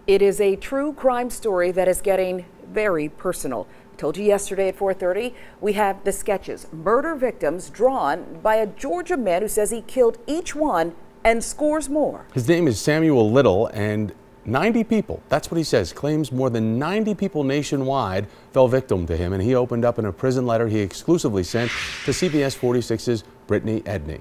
It is a true crime story that is getting very personal. I told you yesterday at 4:30, we have the sketches, murder victims drawn by a Georgia man who says he killed each one and scores more. His name is Samuel Little, and 90 people, that's what he says, claims more than 90 people nationwide fell victim to him, and he opened up in a prison letter he exclusively sent to CBS 46's Brittany Edney.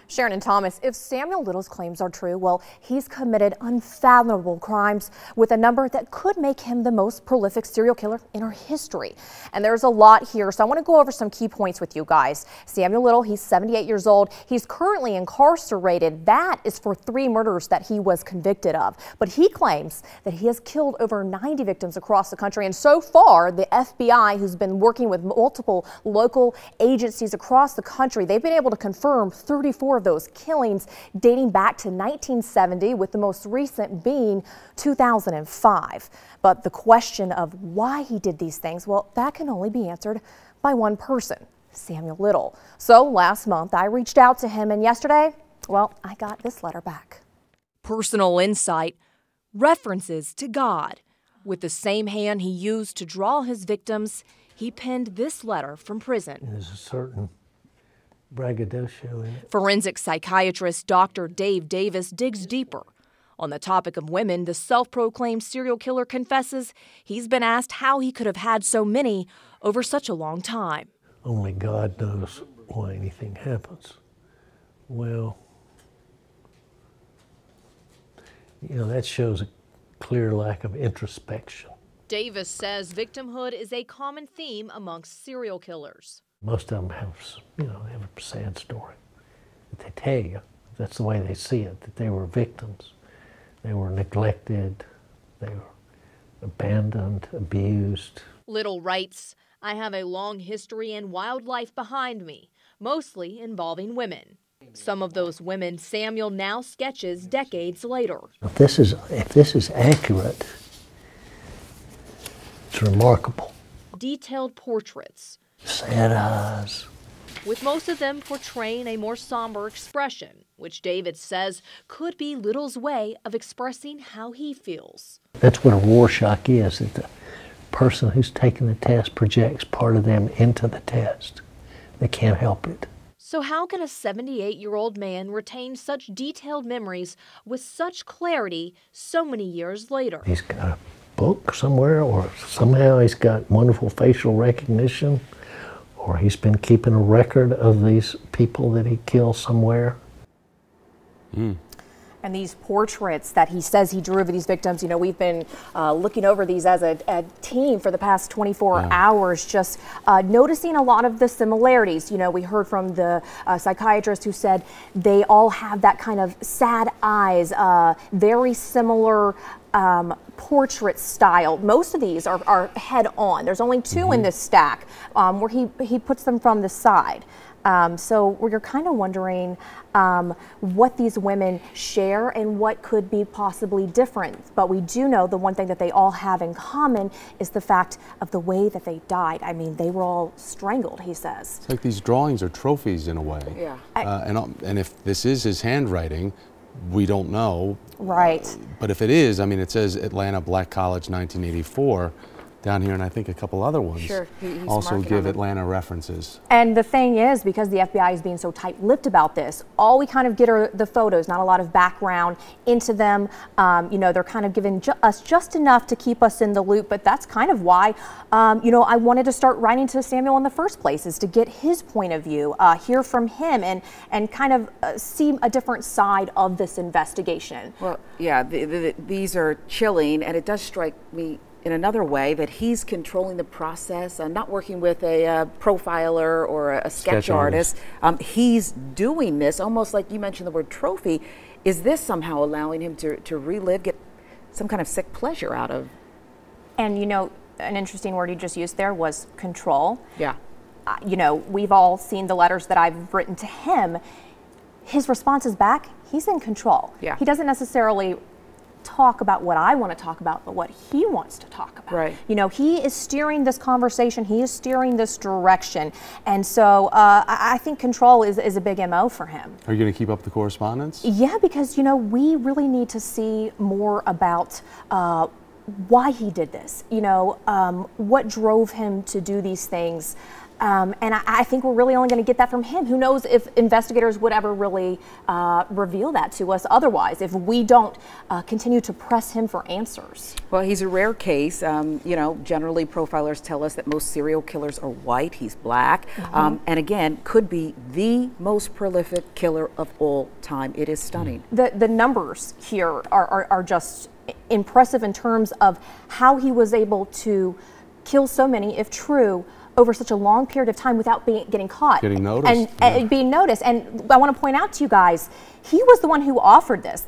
Sharon and Thomas, if Samuel Little's claims are true, well, he's committed unfathomable crimes with a number that could make him the most prolific serial killer in our history. And there's a lot here, so I want to go over some key points with you guys. Samuel Little, he's 78 years old. He's currently incarcerated. That is for 3 murders that he was convicted of. But he claims that he has killed over 90 victims across the country. And so far, the FBI, who's been working with multiple local agencies across the country, they've been able to confirm 34 of those killings dating back to 1970, with the most recent being 2005. But the question of why he did these things, well, that can only be answered by one person, Samuel Little. So last month I reached out to him, and yesterday, well, I got this letter back. Personal insight, references to God. With the same hand he used to draw his victims, he penned this letter from prison. There's a certain braggadocio in it. Forensic psychiatrist Dr. Dave Davis digs deeper. On the topic of women, the self-proclaimed serial killer confesses he's been asked how he could have had so many over such a long time. Only God knows why anything happens. Well, you know, that shows a clear lack of introspection. Davis says victimhood is a common theme amongst serial killers. Most of them have, you know, they have a sad story that they tell you. That's the way they see it, that they were victims. They were neglected, they were abandoned, abused. Little writes, I have a long history and wildlife behind me, mostly involving women. Some of those women Samuel now sketches decades later. If this is accurate, it's remarkable. Detailed portraits. Sad eyes. With most of them portraying a more somber expression, which David says could be Little's way of expressing how he feels. That's what a Rorschach is, that the person who's taking the test projects part of them into the test. They can't help it. So how can a 78-year-old man retain such detailed memories with such clarity so many years later? He's got a book somewhere, or somehow he's got wonderful facial recognition, or he's been keeping a record of these people that he killed somewhere. And these portraits that he says he drew of these victims, you know, we've been looking over these as a team for the past 24 hours, just noticing a lot of the similarities. You know, we heard from the psychiatrist who said they all have that kind of sad eyes, very similar portrait style. Most of these are head on. There's only 2 in this stack where he puts them from the side. So we're kind of wondering what these women share and what could be possibly different. But we do know the one thing that they all have in common is the fact of the way that they died. I mean, they were all strangled, he says. It's like these drawings are trophies in a way. Yeah. And if this is his handwriting, we don't know. Right. But if it is, I mean, it says Atlanta Black College 1984. Down here, and I think a couple other ones also give Atlanta references. And the thing is, because the FBI is being so tight-lipped about this, all we kind of get are the photos, not a lot of background into them. You know, they're kind of giving us just enough to keep us in the loop, but that's kind of why, you know, I wanted to start writing to Samuel in the first place, is to get his point of view, hear from him, and kind of see a different side of this investigation. Well, yeah, these are chilling, and it does strike me in another way that he's controlling the process, not working with a profiler or a sketch artist. He's doing this almost like you mentioned the word trophy. Is this somehow allowing him to relive, get some kind of sick pleasure out of? And you know, an interesting word you just used there was control. Yeah. You know, we've all seen the letters that I've written to him. His responses back, he's in control. Yeah. He doesn't necessarily talk about what I want to talk about, but what he wants to talk about. Right. You know, he is steering this conversation, he is steering this direction. And so I think control is a big MO for him. Are you going to keep up the correspondence? Yeah, because, you know, we really need to see more about why he did this, you know, what drove him to do these things. And I think we're really only going to get that from him. Who knows if investigators would ever really reveal that to us otherwise, if we don't continue to press him for answers. Well, he's a rare case. You know, generally profilers tell us that most serial killers are white. He's black. And again, could be the most prolific killer of all time. It is stunning. The numbers here are just impressive in terms of how he was able to kill so many, if true, over such a long period of time without getting caught. Getting noticed. And being noticed. And I want to point out to you guys, he was the one who offered this.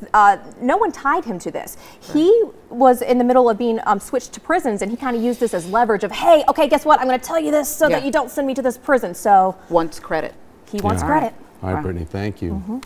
No one tied him to this. Right. He was in the middle of being switched to prisons, and he kind of used this as leverage of, hey, okay, guess what? I'm going to tell you this so that you don't send me to this prison. So wants credit. He wants credit. All right, Brittany, thank you.